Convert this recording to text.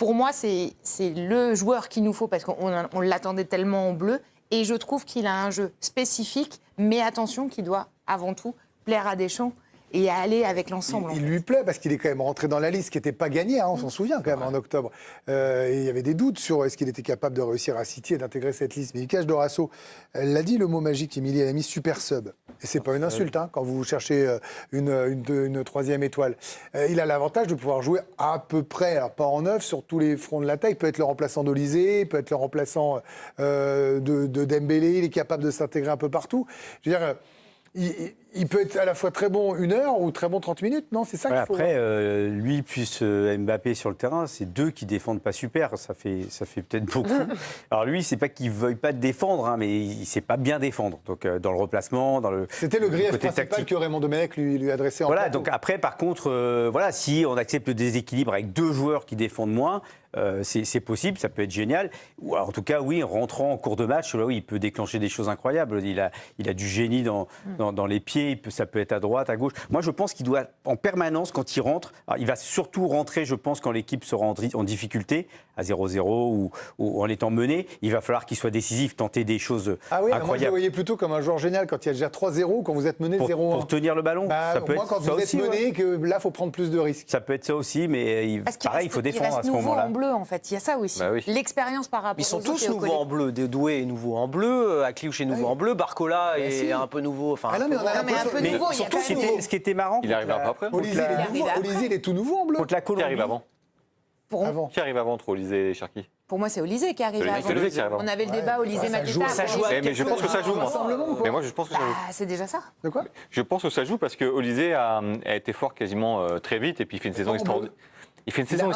pour moi, c'est le joueur qu'il nous faut parce qu'on l'attendait tellement en bleu. Et je trouve qu'il a un jeu spécifique, mais attention, qui doit avant tout plaire à Deschamps et aller avec l'ensemble. Il lui plaît parce qu'il est quand même rentré dans la liste qui n'était pas gagnée, hein, on s'en souvient quand même en octobre. Et il y avait des doutes sur est-ce qu'il était capable de réussir à City et d'intégrer cette liste. Mais Mika Dorasso, elle l'a dit le mot magique, Émilie, elle a mis super sub. Et c'est pas une insulte hein, quand vous cherchez une troisième étoile. Il a l'avantage de pouvoir jouer à peu près, alors pas en neuf, sur tous les fronts de l'attaque. Il peut être le remplaçant d'Olysée, il peut être le remplaçant de Dembélé, il est capable de s'intégrer un peu partout. Je veux dire... Il peut être à la fois très bon 1 heure ou très bon 30 minutes, non? C'est ça qu'il faut. Après, lui plus Mbappé sur le terrain, c'est deux qui défendent pas super. Ça fait peut-être beaucoup. Alors lui, c'est pas qu'il veuille pas défendre, hein, mais il sait pas bien défendre. Donc dans le replacement, dans le C'était le grief côté principal tactique que Raymond Domenech lui adressait en Voilà. plateau. Donc après, par contre, voilà, si on accepte le déséquilibre avec 2 joueurs qui défendent moins. C'est possible, ça peut être génial. Ou alors, en tout cas, oui, en rentrant en cours de match, là, oui, il peut déclencher des choses incroyables. Il a du génie dans les pieds, ça peut être à droite, à gauche. Moi, je pense qu'il doit, en permanence, quand il rentre, alors, il va surtout rentrer, je pense, quand l'équipe sera en difficulté, à 0-0 ou en étant mené. Il va falloir qu'il soit décisif, tenter des choses incroyables. Moi, je le voyais plutôt comme un joueur génial quand il y a déjà 3-0, quand vous êtes mené 0-1. Pour tenir le ballon, ça peut moi, être quand ça vous êtes aussi, mené, que là, il faut prendre plus de risques. Ça peut être ça aussi, mais pareil, il faut défendre à ce moment-là. Bleu, en fait. Il y a ça aussi. Bah oui. L'expérience par rapport Ils sont aux tous autres nouveaux en bleu. Doué est nouveau en bleu, Akliouche est nouveau en bleu, Barcola est un peu nouveau. Enfin, mais on a l'impression... peu nouveau, il y a quand même Ce qui était marrant... Il arrive un peu après. Olysée, il est tout nouveau en bleu. Contre la Qui Colombie. arrive avant Avant. Qui arrive avant entre Olysée et Cherki? Pour moi, c'est Olysée qui arrive avant. C'est Olysée qui arrive avant. On avait le débat Olysée-Mateta. ça joue. Mais je pense que ça joue, moi. Rassemblement, quoi. Mais moi, je pense que ça joue. C'est déjà ça. De quoi? Je pense que ça joue parce que Olysée a été fort quasiment très vite et puis il fait une saison extraordinaire. Il fait une saison